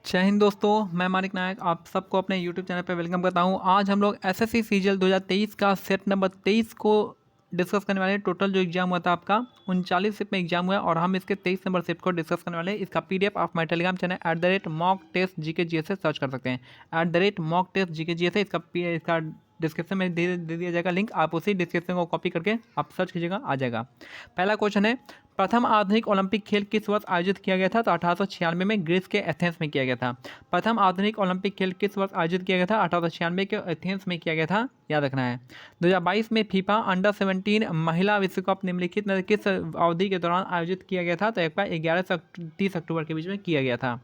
जय हिंद दोस्तों, मैं मानिक नायक आप सबको अपने यूट्यूब चैनल पे वेलकम करता हूँ। आज हम लोग एसएससी सीजीएल 2023 का सेट नंबर 23 को डिस्कस करने वाले हैं। टोटल जो एग्जाम हुआ था आपका 39 शिफ्ट में एग्जाम हुआ है और हम इसके 23 नंबर शिफ्ट को डिस्कस करने वाले हैं। इसका पीडीएफ आप माई टेलीग्राम चैनल @mockTestGKGS से सर्च कर सकते हैं। @mockTestGKGS से इसका डिस्क्रिप्शन में दे दिया जाएगा लिंक। आप उसी डिस्क्रिप्शन को कॉपी करके आप सर्च कीजिएगा, आ जाएगा। पहला क्वेश्चन है, प्रथम आधुनिक ओलंपिक खेल किस वर्ष आयोजित किया गया था? तो 1896 में ग्रीस के एथेंस में किया गया था। प्रथम आधुनिक ओलंपिक खेल किस वर्ष आयोजित किया गया था? 1896 के एथेंस में किया गया था, याद रखना है। 2022 में फीफा अंडर-17 महिला विश्व कप निम्नलिखित में किस अवधि के दौरान आयोजित किया गया था? तो एक बार 11 से 30 अक्टूबर के बीच में किया गया था।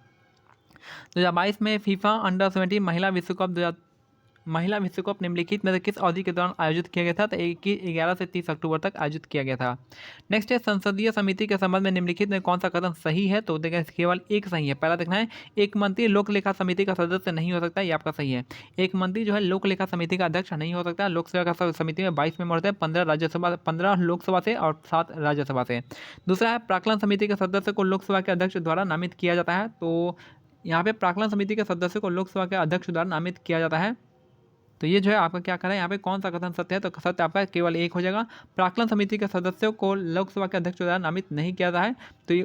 2022 में फीफा अंडर-17 महिला विश्व कप निम्नलिखित में से किस अवधि के दौरान आयोजित किया गया था? तो 11 से 30 अक्टूबर तक आयोजित किया गया था। नेक्स्ट है, संसदीय समिति के संबंध में निम्नलिखित में कौन सा कथन सही है? तो देखिए केवल एक सही है। पहला देखना है, एक मंत्री लोक लेखा समिति का सदस्य नहीं हो सकता, ये आपका सही है। एक मंत्री जो है लोक लेखा समिति का अध्यक्ष नहीं हो सकता। लोक सेवा समिति में 22 मेंबर होते हैं, 15 लोकसभा से और 7 राज्यसभा से। दूसरा है, प्राक्कलन समिति के सदस्य को लोकसभा के अध्यक्ष द्वारा नामित किया जाता है। तो यहाँ पे प्राक्कलन समिति के सदस्य को लोकसभा के अध्यक्ष द्वारा नामित किया जाता है। तो ये जो है आपका क्या करें, यहाँ पे कौन सा कथन सत्य है? तो सत्य आपका केवल एक हो जाएगा। प्राक्कलन समिति के सदस्यों को लोकसभा के अध्यक्ष द्वारा नामित नहीं किया जाता है। तो ये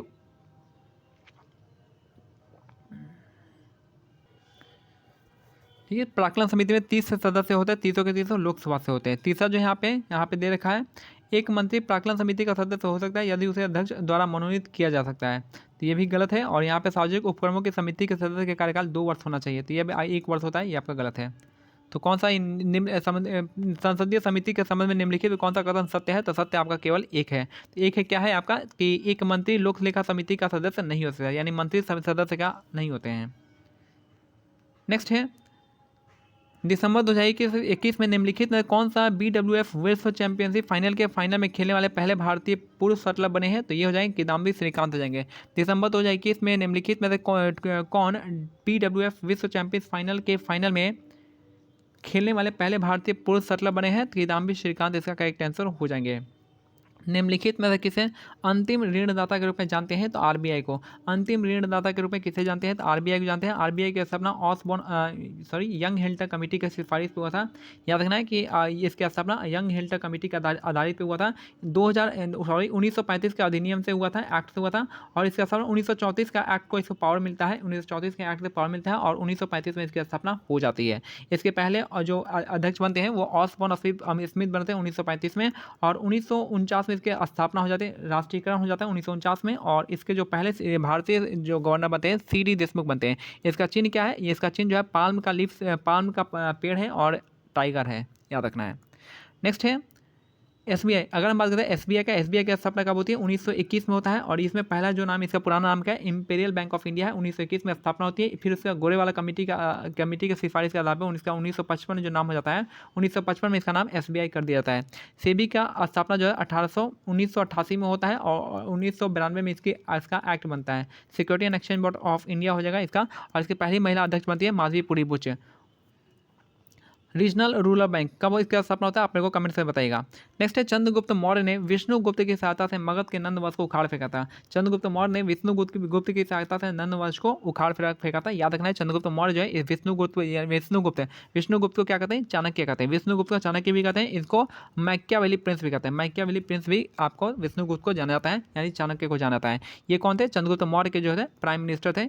ठीक है, प्राक्कलन समिति में 30 सदस्य होते हैं, 30 के 30 लोकसभा से होते हैं। तीसरा जो यहाँ पे दे रखा है, एक मंत्री प्राक्कलन समिति का सदस्य हो सकता है यदि उसे अध्यक्ष द्वारा मनोनीत किया जा सकता है। तो ये भी गलत है। और यहाँ पे सार्वजनिक उपक्रमों की समिति के सदस्य के कार्यकाल 2 वर्ष होना चाहिए। तो ये भी 1 वर्ष होता है, ये आपका गलत है। तो कौन सा संसदीय समिति के संबंध में निम्नलिखित कौन सा कथन सत्य है? तो सत्य आपका केवल एक है। तो एक है, क्या है आपका, कि एक मंत्री लोक लेखा समिति का सदस्य नहीं हो सकता, यानी मंत्री सदस्य का नहीं होते हैं। नेक्स्ट है, दिसंबर 2021 में निम्नलिखित में कौन सा BWF विश्व चैंपियनशिप फाइनल के फाइनल में खेलने वाले पहले भारतीय पुरुष शटलर बने हैं? तो ये हो जाएंगे किदाम्बी श्रीकांत हो जाएंगे। दिसंबर 2021 में निम्नलिखित में से कौन BWF विश्व चैंपियंस फाइनल के फाइनल में खेलने वाले पहले भारतीय पुरुष शटलर बने हैं? तो किदाम्बी श्रीकांत इसका करेक्ट आंसर हो जाएंगे। निम्नलिखित में से किसे अंतिम ऋणदाता के रूप में जानते हैं? तो RBI को। अंतिम ऋणदाता के रूप में किसे जानते हैं? तो RBI को जानते हैं। RBI की स्थापना यंग हिल्टर कमेटी की सिफारिश पे हुआ था। याद रखना है कि इसकी स्थापना यंग हिल्टर कमेटी के आधारित पे हुआ था। 1935 के अधिनियम से हुआ था, एक्ट से हुआ था। और इसकी स्थापना 1934 का एक्ट को इसको पावर मिलता है, 1934 के एक्ट से पावर मिलता है और 1935 में इसकी स्थापना हो जाती है। इसके पहले जो अध्यक्ष बनते हैं वो ऑसबॉर्न स्मिथ बनते हैं 1935 में, और 1949 में इसके स्थापना हो जाती है, राष्ट्रीयकरण हो जाता है 1949 में। और इसके जो पहले भारतीय जो गवर्नर बनते हैं CD देशमुख बनते हैं। इसका चिन्ह क्या है? ये इसका चिन्ह जो है पाल्म का पेड़ है और टाइगर है, याद रखना है। नेक्स्ट है SBI। अगर हम बात करते हैं SBI का स्थापना कब होती है? 1921 में होता है। और इसमें पहला जो नाम, इसका पुराना नाम क्या है? इंपीरियल बैंक ऑफ इंडिया है। 1921 में स्थापना होती है। फिर उसका गोरेवाला कमेटी की सिफारिश के आधार पर इसका 1955 में जो नाम हो जाता है, 1955 में इसका नाम SBI कर दिया जाता है। सेबी का स्थापना जो है 1988 में होता है और 1992 में इसका एक्ट बनता है। Security and exchange board of India हो जाएगा इसका। और इसकी पहली महिला अध्यक्ष बनती है Madhabi Puri Buch. Regional rural bank कब इसका स्थापना होता है? आप मेरे को कमेंट से बताइएगा। नेक्स्ट है, चंद्रगुप्त मौर्य ने विष्णुगुप्त की सहायता से मगध के नंदवंश को उखाड़ फेंका था। चंद्रगुप्त मौर्य ने विष्णुगुप्त की सहायता से नंदवंश को उखाड़ फेंका था। याद रखना है, चंद्रगुप्त मौर्य जो है विष्णुगुप्त को क्या कहते हैं? चाणक्य कहते हैं। विष्णुगुप्त को चाणक्य भी कहते हैं, इसको मैकियावेली प्रिंस भी कहते हैं। मैकियावेली प्रिंस भी आपको विष्णुगुप्त को जाना जाता है, यानी चाणक्य को जाना जाता है। ये कौन थे? चंद्रगुप्त मौर्य के जो है प्राइम मिनिस्टर थे,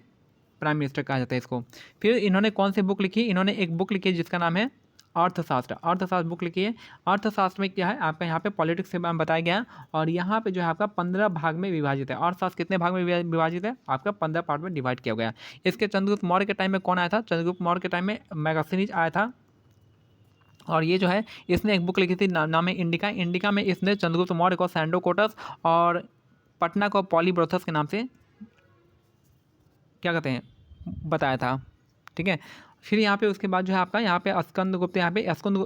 प्राइम मिनिस्टर कहा जाता है इसको। फिर इन्होंने कौन सी बुक लिखी? इन्होंने एक बुक लिखी जिसका नाम है अर्थशास्त्र बुक लिखी है। अर्थशास्त्र में क्या है आपका, यहाँ पे पॉलिटिक्स के बारे में बताया गया है। और यहाँ पे जो है आपका 15 भाग में विभाजित है। अर्थशास्त्र कितने भाग में विभाजित है? आपका 15 पार्ट में डिवाइड किया गया। इसके चंद्रगुप्त मौर्य के टाइम में कौन आया था? चंद्रगुप्त मौर्य के टाइम में मैगस्थनीज आया था। और ये जो है इसने एक बुक लिखी थी, नाम है इंडिका में इसने चंद्रगुप्त मौर्य को सैंडोकोटस और पटना को पॉलीब्रोथस के नाम से क्या कहते हैं बताया था। ठीक है। फिर यहाँ पे उसके बाद जो है आपका यहाँ पे स्कंदगुप्त,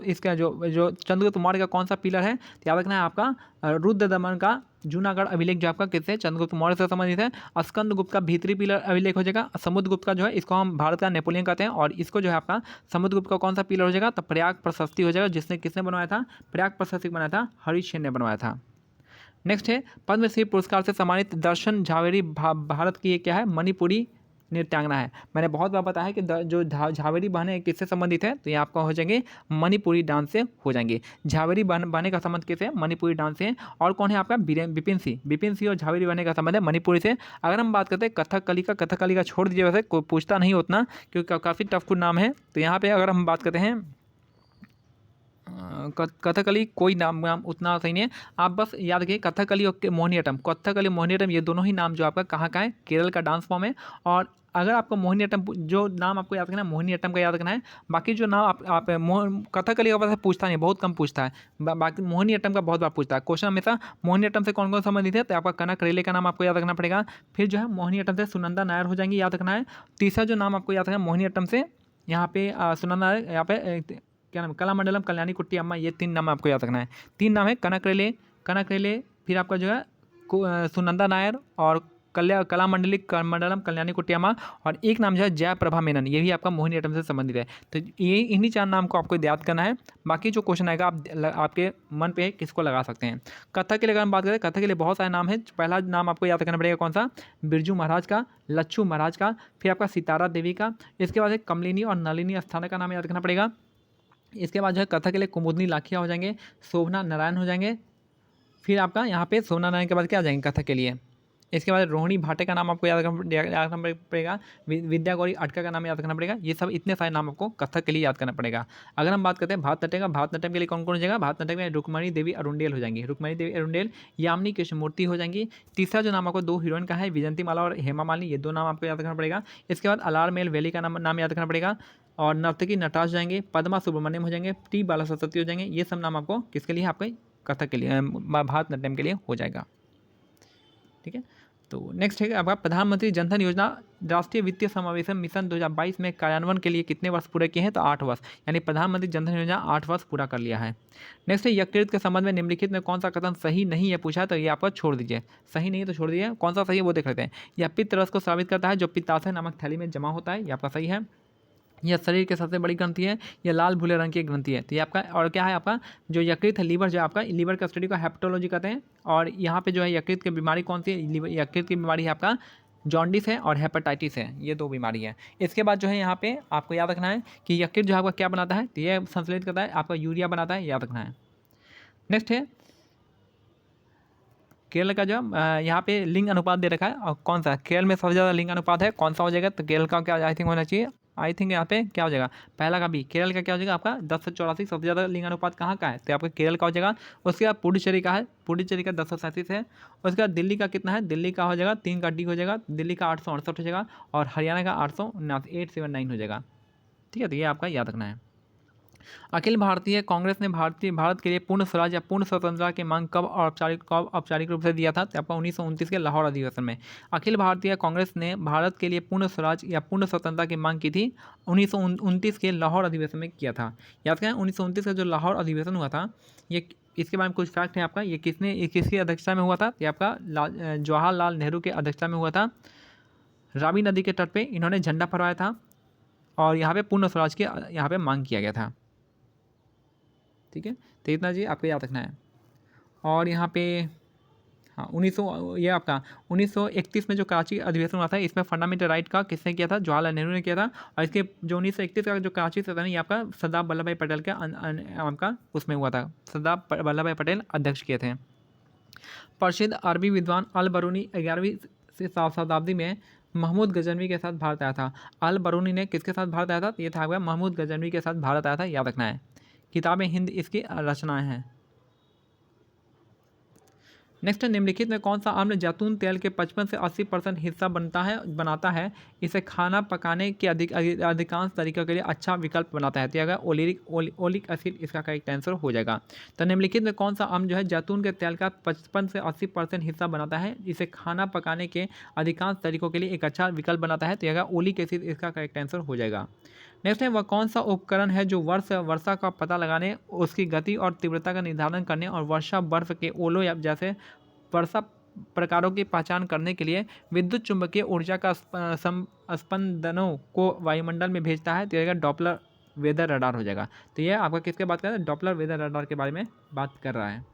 इसका जो चंद्रगुप्त मौर्य का कौन सा पिलर है? तो याद रखना है आपका रुद्रदमन का जूनागढ़ अभिलेख जो आपका किससे? चंद्रगुप्त मौर्य से संबंधित है। स्कंदगुप्त का भीतरी पिलर अभिलेख हो जाएगा। समुद्रगुप्त का जो है इसको हम भारत का नेपोलियन कहते हैं। और इसको जो है आपका समुद्रगुप्त का कौन सा पिलर हो जाएगा? तो प्रयाग प्रशस्ति हो जाएगा, जिसने किसने बनवाया था? प्रयाग प्रशस्ति बनाया था, हरीश सेन ने बनवाया था। नेक्स्ट है, पद्मश्री पुरस्कार से सम्मानित दर्शन झावेरी भारत की ये क्या है? मणिपुरी नृत्यांगना है। मैंने बहुत बार बताया कि जो झावेरी बहनें किससे संबंधित है, तो ये आपका हो जाएंगे मणिपुरी डांस से हो जाएंगे। झावेरी बहने का संबंध किससे, मणिपुरी डांस से। और कौन है आपका, विपिन सिंह और झावेरी बहने का संबंध है मणिपुरी से। अगर हम बात करते हैं कथकली का छोड़ दीजिए, वैसे कोई पूछता नहीं उतना क्योंकि काफ़ी टफ कुछ नाम है। तो यहाँ पे अगर हम बात करते हैं कथकली, कोई नाम उतना सही नहीं है। आप बस याद रखिए कथकली और मोहिनीअट्टम ये दोनों ही नाम जो आपका कहाँ का है, केरल का डांस फॉर्म है। और अगर आपको मोहिनीअट्टम जो नाम आपको याद रखना है, मोहिनीअट्टम का याद रखना है। बाकी जो नाम आप कथकली का वैसे पूछता नहीं, बहुत कम पूछता है। बाकी मोहिनीअट्टम का बहुत बार पूछता है क्वेश्चन हमेशा। मोहिनीअट्टम से कौन कौन संबंधित है, तो आपका कनकरेले का नाम आपको याद रखना पड़ेगा। फिर जो है मोहिनीअट्टम से सुनंदा नायर हो जाएंगी, याद रखना है। तीसरा जो नाम आपको याद रखना है मोहिनीअट्टम से, यहाँ पे सुनंदा नायर, यहाँ पे क्या नाम, कलामंडलम, कल्याणी कुट्टी अम्मा, ये 3 नाम आपको याद रखना है। 3 नाम है, कनकरेले, फिर आपका जो है सुनंदा नायर और कलामंडलम, कल्याणी कुट्टी अम्मा, और एक नाम जो है जयप्रभा मेनन, ये भी आपका मोहिनीअट्टम से संबंधित है। तो ये इन्हीं 4 नाम को आपको याद करना है। बाकी जो क्वेश्चन आएगा आपके मन पे किसको लगा सकते हैं। कथक के लिए अगर हम बात करें, कथक के लिए बहुत सारे नाम हैं। पहला नाम आपको याद करना पड़ेगा कौन सा, बिरजू महाराज का, लच्छू महाराज का, फिर आपका सितारा देवी का। इसके बाद कमलिनी और नलिनी अस्थाना का नाम याद रखना पड़ेगा। इसके बाद जो है कथक के लिए कुमुदनी लाखिया हो जाएंगे, शोभना नारायण हो जाएंगे। फिर आपका यहाँ पे शोभना नारायण के बाद क्या आ जाएंगे कथक के लिए। इसके बाद रोहिणी भाटे का नाम आपको याद रखना पड़ेगा। विद्या गौरी अटका का नाम याद रखना पड़ेगा। ये सब इतने सारे नाम आपको कथक के लिए याद करना पड़ेगा। अगर हम बात करते हैं भारतनाट्यम का, भारतनाट्यम के लिए कौन कौन हो जाएगा, भारतनाट्यम में रुक्मणी देवी अरुंडेल हो जाएंगी, रुक्मणी देवी अरुंडेल, यामिनी कृष्णमूर्ति हो जाएंगी। तीसरा जो नाम आपको 2 हीरोइन का है, विजंती माला और हेमा मालिनी, ये 2 नाम आपको याद रखना पड़ेगा। इसके बाद अलारमेल वैली का नाम याद रखना पड़ेगा। और नर्तकी नटराज जाएंगे, पद्मा सुब्रमण्यम हो जाएंगे, टी बाला सरस्वती हो जाएंगे। ये सब नाम आपको किसके लिए, आपके कथक के लिए, भारतनाट्यम के लिए हो जाएगा। ठीक है। तो नेक्स्ट है आपका प्रधानमंत्री जनधन योजना राष्ट्रीय वित्तीय समावेशन मिशन 2022 में कार्यान्वयन के लिए कितने वर्ष पूरे किए हैं, तो 8 वर्ष, यानी प्रधानमंत्री जनधन योजना 8 वर्ष पूरा कर लिया है। नेक्स्ट है यकृत के संबंध में निम्नलिखित में कौन सा कथन सही नहीं है पूछा, तो ये आपका छोड़ दीजिए, सही नहीं है तो छोड़ दीजिए। कौन सा सही है वो देख लेते हैं। यह पित्त रस को साबित करता है जो पित्ताशय नामक थैली में जमा होता है, ये आपका सही है। यह शरीर की सबसे बड़ी ग्रंथि है, यह लाल भूले रंग की ग्रंथि है। तो ये आपका, और क्या है आपका जो यकृत है, लीवर, जो आपका लीवर का स्टडी को हेपेटोलॉजी कहते हैं। और यहाँ पे जो है यकृत की बीमारी कौन सी है, यकृत की बीमारी है आपका जॉन्डिस है और हेपेटाइटिस है, ये 2 बीमारी है। इसके बाद जो है यहाँ पे आपको याद रखना है कि यकृत जो है आपका क्या बनाता है, तो ये संश्लेषित करता है, आपका यूरिया बनाता है, याद रखना है। नेक्स्ट है केरल का जो यहाँ पे लिंग अनुपात दे रखा है, और कौन सा केरल में सबसे ज़्यादा लिंग अनुपात है, कौन सा हो जाएगा, तो केरल का क्या आई थिंक होना चाहिए, आई थिंक यहाँ पे क्या हो जाएगा, पहला का बी, केरल का क्या हो जाएगा आपका 10/84, सबसे ज़्यादा लिंग अनुपात कहाँ का है, तो आपका केरल का हो जाएगा। उसके बाद पुडुचेरी का है, पुडुचेरी का 1037 है। उसके बाद दिल्ली का कितना है, दिल्ली का हो जाएगा 3 का डी हो जाएगा, दिल्ली का 868 हो जाएगा, और हरियाणा का 879 हो जाएगा। ठीक है, तो ये आपका याद रखना है। अखिल भारतीय कांग्रेस ने भारत के लिए पूर्ण स्वराज या पूर्ण स्वतंत्रता की मांग कब औपचारिक रूप से दिया था, तो आपका 1929 के लाहौर अधिवेशन में। अखिल भारतीय कांग्रेस ने भारत के लिए पूर्ण स्वराज या पूर्ण स्वतंत्रता की मांग की थी 1929 के लाहौर अधिवेशन में किया था। याद करें 1929 का जो लाहौर अधिवेशन हुआ था, ये इसके बारे में कुछ फैक्ट है आपका, ये किसकी अध्यक्षता में हुआ था, ये आपका जवाहरलाल नेहरू के अध्यक्षता में हुआ था। रावी नदी के तट पर इन्होंने झंडा फहराया था, और यहाँ पे पूर्ण स्वराज की यहाँ पे मांग किया गया था। ठीक है, तो इतना जी आपको याद रखना है। और यहाँ पे हाँ 1931 में जो कराची अधिवेशन हुआ था, इसमें फंडामेंटल राइट का किसने किया था, जवाहरलाल नेहरू ने किया था। और इसके जो 1931 का जो कराची से था, ये आपका सरदार वल्लभ भाई पटेल के आपका उसमें हुआ था, सरदार वल्लभ भाई पटेल अध्यक्ष किए थे। प्रसिद्ध अरबी विद्वान अल बरूनी 11वीं शताब्दी में महमूद गजनवी के साथ भारत आया था। अल बरूनी ने किसके साथ भारत आया था, ये था महमूद गजनवी के साथ भारत आया था, याद रखना है। किताबें हिंद इसकी रचनाएं हैं। नेक्स्ट, निम्नलिखित में कौन सा अम्ल जैतून तेल के 55 से 80% हिस्सा बनाता है, इसे खाना पकाने के अधिकांश तरीकों के लिए अच्छा विकल्प बनाता है, तो अगर ओलिक एसिड इसका करेक्ट आंसर हो जाएगा। तो निम्नलिखित में कौन सा अम्ल जो है जैतून के तेल का 55 से 80% हिस्सा बनाता है, इसे खाना पकाने के अधिकांश तरीकों के लिए एक अच्छा विकल्प बनाता है, तो अगर ओलिक एसिड इसका करेक्ट आंसर हो जाएगा। नेक्स्ट है, वह कौन सा उपकरण है जो वर्षा का पता लगाने, उसकी गति और तीव्रता का निर्धारण करने और वर्षा बर्फ के ओलों या जैसे वर्षा प्रकारों की पहचान करने के लिए विद्युत चुंबकीय ऊर्जा का स्पंदनों को वायुमंडल में भेजता है, तो यह डॉपलर वेदर रडार हो जाएगा। तो यह आपका किसके बात कर रहा है, डॉपलर वेदर रडार के बारे में बात कर रहा है।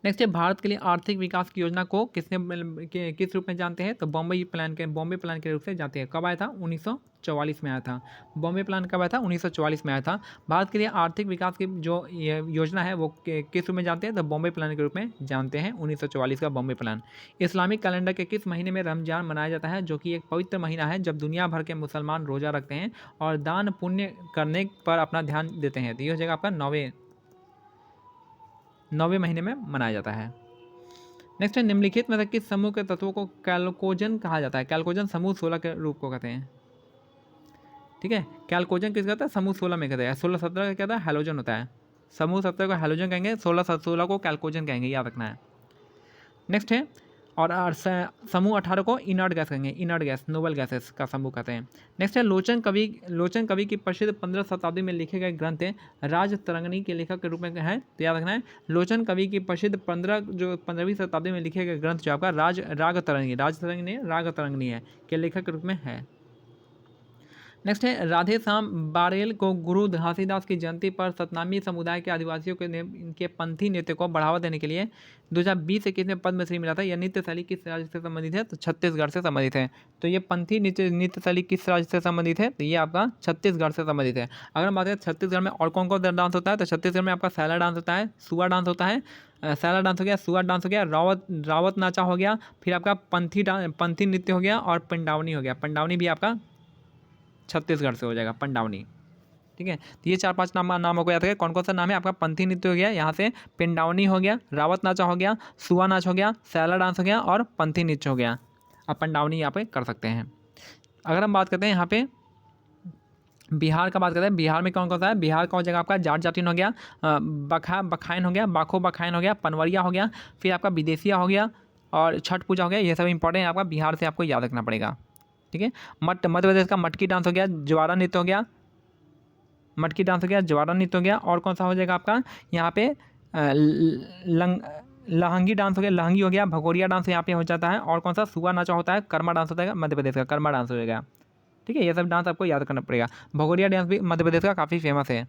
नेक्स्ट है भारत के लिए आर्थिक विकास की योजना को किसने किस रूप में जानते हैं? तो बॉम्बे प्लान के रूप से जानते हैं। कब आया था? 1944 में आया था। बॉम्बे प्लान कब आया था? 1944 में आया था। भारत के लिए आर्थिक विकास की जो योजना है वो किस रूप में जानते हैं? तो बॉम्बे प्लान के रूप में जानते हैं, 1944 का बॉम्बे प्लान। इस्लामिक कैलेंडर के किस महीने में रमजान मनाया जाता है, जो कि एक पवित्र महीना है जब दुनिया भर के मुसलमान रोजा रखते हैं और दान पुण्य करने पर अपना ध्यान देते हैं? तो ये हो जाएगा आपका 9वें महीने में मनाया जाता है। नेक्स्ट है निम्नलिखित में से किस समूह के तत्वों को कैल्कोजन कहा जाता है? कैल्कोजन समूह 16 के रूप को कहते हैं। ठीक है, कैल्कोजन किस कहता है? समूह 16 में कहते हैं। 16-17 का कहता है हैलोजन होता है। समूह 17 को हैलोजन कहेंगे, 16-16 को कैल्कोजन कहेंगे, याद रखना है। नेक्स्ट है और समूह 18 को इनर्ट गैस कहेंगे, इनर्ट गैस नोबल गैसेस का समूह कहते हैं। नेक्स्ट है लोचन कवि की प्रसिद्ध 15 शताब्दी में लिखे गए ग्रंथ राज तरंगिणी के लेखक के रूप में है, तो याद रखना है। लोचन कवि की प्रसिद्ध 15वीं शताब्दी में लिखे गए ग्रंथ जो आपका राग तरंगिणी है के लेखक के रूप में है। नेक्स्ट है राधे श्याम बारेल को गुरु घासीदास की जयंती पर सतनामी समुदाय के आदिवासियों के इनके पंथी नृत्य को बढ़ावा देने के लिए 2020-21 में पद्मश्री मिला था। यह नृत्य शैली किस राज्य से संबंधित है? तो छत्तीसगढ़ से संबंधित है। तो ये पंथी नृत्य शैली किस राज्य से संबंधित है? तो ये आपका छत्तीसगढ़ से संबंधित है। अगर हम बात करें छत्तीसगढ़ में और कौन कौन सा डांस होता है, तो छत्तीसगढ़ में आपका सैला डांस होता है, सुआ डांस होता है, सैला डांस हो गया, सुआ डांस हो गया, रावत नाचा हो गया, फिर आपका पंथी नृत्य हो गया और पंडावनी हो गया। पंडावनी भी आपका छत्तीसगढ़ से हो जाएगा, पंडावनी। ठीक है, तो ये 4-5 नामों को याद रखें। कौन कौन सा नाम है आपका? पंथी नृत्य हो गया, यहाँ से पिंडावनी हो गया, रावत नाचा हो गया, सुआ नाच हो गया, सैला डांस हो गया और पंथी नृत्य हो गया। अब पंडावनी यहाँ पे कर सकते हैं। अगर हम बात करते हैं यहाँ पे बिहार का, बात करते हैं बिहार में कौन कौन सा है। बिहार का हो जाएगा आपका जाट जाटिन हो गया, बखाइन हो गया, बाखो बखाइन हो गया, पनवरिया हो गया, फिर आपका विदेशिया हो गया और छठ पूजा हो गया। ये सब इंपॉर्टेंट है आपका, बिहार से आपको याद रखना पड़ेगा। ठीक है, मध्य प्रदेश का मटकी डांस हो गया, ज्वारा नृत्य हो गया, मटकी डांस हो गया, ज्वारा नृत्य हो गया। और कौन सा हो जाएगा आपका यहाँ पे लहंगी डांस हो गया, लहंगी हो गया, भगोरिया डांस यहाँ पे हो जाता है। और कौन सा? सुआ नाचा होता है, कर्मा डांस होता है मध्य प्रदेश का, कर्मा डांस हो जाएगा। ठीक है, ये सब डांस आपको याद करना पड़ेगा। भगोरिया डांस भी मध्य प्रदेश का काफ़ी फेमस है।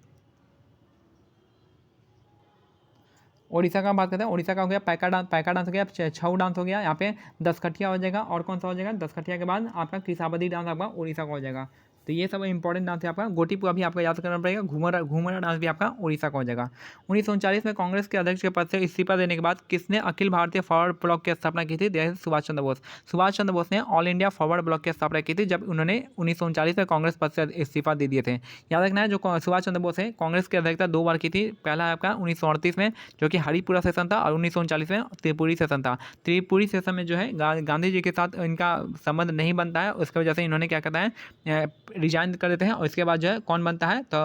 ओडिशा का बात करते हैं, ओडिशा का हो गया पैका डांस हो गया, छऊ डांस हो गया, यहाँ पे दसकठिया हो जाएगा। और कौन सा हो जाएगा? दसकठिया के बाद आपका किसाबदी डांस आपका उड़ीसा का हो जाएगा। तो ये सब इंपॉर्टेंट डांस है आपका। गोटीपुआ भी आपका याद करना पड़ेगा। घूमर डांस भी आपका उड़ीसा का हो जाएगा। 1939 में कांग्रेस के अध्यक्ष के पद से इस्तीफा देने के बाद किसने अखिल भारतीय फॉरवर्ड ब्लॉक की स्थापना की थी? सुभाष चंद्र बोस। सुभाष चंद्र बोस ने ऑल इंडिया फॉरवर्ड ब्लॉक की स्थापना की थी जब उन्होंने 1939 में कांग्रेस पद से इस्तीफा दे दिए थे। याद रखना है, जो सुभाष चंद्र बोस है कांग्रेस की अध्यक्षता 2 बार की थी। पहला है आपका 1938 में जो कि हरिपुरा सेशन था, और 1939 में त्रिपुरी सेशन था। त्रिपुरी सेशन में जो है गांधी जी के साथ इनका संबंध नहीं बनता है, उसकी वजह से इन्होंने क्या कहता है रिजाइन कर देते हैं। और इसके बाद जो है कौन बनता है? तो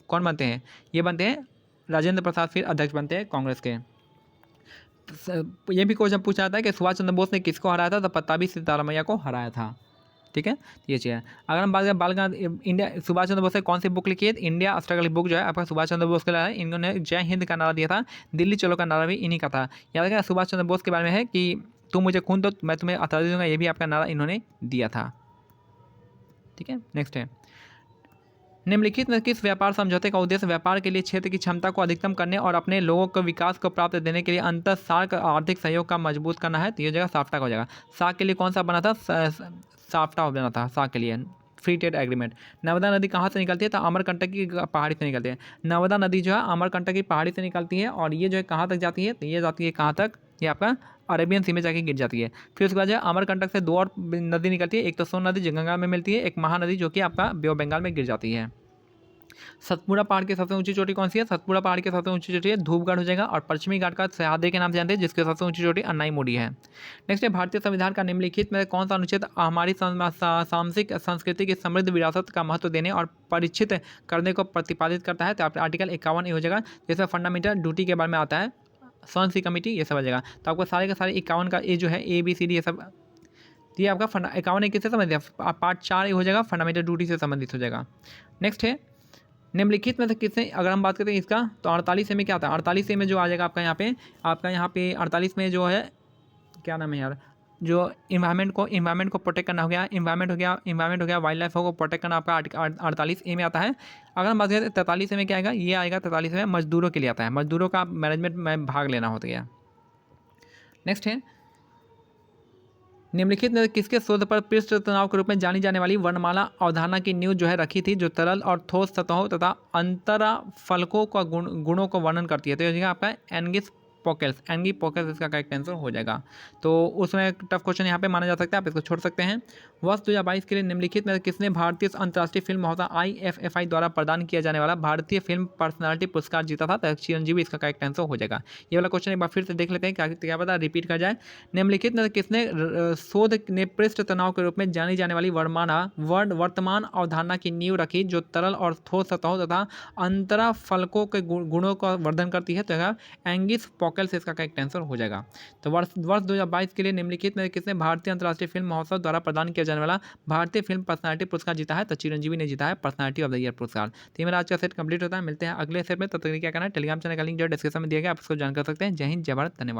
कौन बनते हैं? ये बनते हैं राजेंद्र प्रसाद, फिर अध्यक्ष बनते हैं कांग्रेस के। ये भी क्वेश्चन पूछा जाता है कि सुभाष चंद्र बोस ने किसको हराया था? तो पत्ताभी सीतारामैया को हराया था। ठीक है, ये चीज़ है। अगर हम बात करें सुभाष चंद्र बोस ने कौन सी बुक लिखी है? इंडिया स्ट्रगल बुक जो है आपका सुभाष चंद्र बोस के लिए है। इन्होंने जय हिंद का नारा दिया था, दिल्ली चलो का नारा भी इन्हीं का था। याद रखिए, सुभाष चंद्र बोस के बारे में है कि तुम मुझे खून दो मैं तुम्हें आज़ादी दूंगा, ये भी आपका नारा इन्होंने दिया था। ठीक है, नेक्स्ट है निम्नलिखित में किस व्यापार समझौते का उद्देश्य व्यापार के लिए क्षेत्र की क्षमता को अधिकतम करने और अपने लोगों को विकास को प्राप्त देने के लिए अंतर सार्क आर्थिक सहयोग का मजबूत करना है? तो ये जगह साफ्टा का हो जाएगा। सार्क के लिए कौन सा बना था? साफ्टा बना था सार्क के लिए, फ्री ट्रेड एग्रीमेंट। नर्मदा नदी कहाँ से निकलती है? तो अमरकंटक की पहाड़ी से निकलती है। नर्मदा नदी जो है अमरकंटक की पहाड़ी से निकलती है और ये जो है कहाँ तक जाती है? तो ये जाती है कहाँ तक? ये आपका अरेबियन सी में जाके गिर जाती है। फिर उसके बाद जो है अमरकंटक से 2 और नदी निकलती है, एक तो सोन नदी जो गंगा में मिलती है, एक महानदी जो कि आपका बे ऑफ बंगाल में गिर जाती है। सतपुड़ा पहाड़ की सबसे ऊंची चोटी कौन सी है? सतपुड़ा पहाड़ की सबसे ऊंची चोटी है धूपगढ़ हो जाएगा। और पश्चिमी घाट का सह्याद्री के नाम से जानते हैं, जिसकी सबसे ऊंची चोटी अन्नाईमुड़ी है। नेक्स्ट है भारतीय संविधान का निम्नलिखित में कौन सा अनुच्छेद हमारी सामसिक संस्कृति की समृद्ध विरासत का महत्व देने और परिचित करने को प्रतिपादित करता है? तो आर्टिकल 51 हो जाएगा, जिसमें फंडामेंटल ड्यूटी के बारे में आता है, स्वर्ण सी कमेटी, ये सब आ जाएगा। तो आपको सारे के सारे 51 का ये जो है ABCD ये सब, ये आपका 51 किससे संबंधित है? पार्ट 4 हो जाएगा, फंडामेंटल ड्यूटी से संबंधित हो जाएगा। नेक्स्ट है निम्नलिखित में से किसने, अगर हम बात करते हैं इसका, तो 48 में क्या आता है? 48 में जो आ जाएगा आपका यहाँ पे 48 में जो है क्या नाम है यार, जो इन्वायरमेंट को प्रोटेक्ट करना हो गया, इन्वायरमेंट हो गया, वाइल्ड लाइफ को प्रोटेक्ट करना आपका 48 ए में आता है। अगर हम बात करें 43 ए में क्या आएगा, ये आएगा 43 में मजदूरों के लिए आता है, मजदूरों का मैनेजमेंट में भाग लेना होता है। नेक्स्ट है, निम्नलिखित में किसके शोध पर पृष्ठ तनाव के रूप में जानी जाने वाली वर्णमाला अवधारणा की नींव जो है रखी थी, जो तरल और ठोस सतहों तथा अंतरा फलकों का गुणों को वर्णन करती है। तो ये आपका एंगिस पोकेल्स इसका करेक्ट आंसर हो जाएगा। तो उसमें एक टफ क्वेश्चन यहाँ पे माना जा सकता है, आप इसको छोड़ सकते हैं। वर्ष 2022 के लिए निम्नलिखित में किसने भारतीय अंतर्राष्ट्रीय फिल्म महोत्सव IFFI द्वारा प्रदान किया जाने वाला भारतीय फिल्म पर्सनालिटी पुरस्कार जीता था? तो चिरंजीवी इसका करेक्ट आंसर हो जाएगा। ये वाला क्वेश्चन एक बार फिर से देख लेते हैं, क्या पता रिपीट कर जाए। निम्नलिखित में किसने शोध ने पृष्ठ तनाव के रूप में जानी जाने वाली वर्तमान अवधारणा की नींव रखी, जो तरल और ठोस सतहों तथा अंतरा फलकों के गुणों का वर्धन करती है? तो एंगिस पोकेल्स इसका करेक्ट आंसर हो जाएगा। तो वर्ष 2022 के लिए निम्नलिखित में किसने भारतीय अंतर्राष्ट्रीय फिल्म महोत्सव द्वारा प्रदान किया जाने वाला भारतीय फिल्म पर्सनालिटी पुरस्कार जीता है? तो चिरंजीवी ने जीता है पर्सनालिटी ऑफ द ईयर पुरस्कार। तो मेरा आज का सेट कंप्लीट होता है। मिलते हैं अगले सेट में, तब तक क्या करना है, टेलीग्राम चैनल का लिंक जो डिस्क्रिप्शन में दिया गया, आप इसको ज्वाइन कर सकते हैं। जय हिंद, जय भारत, धन्यवाद।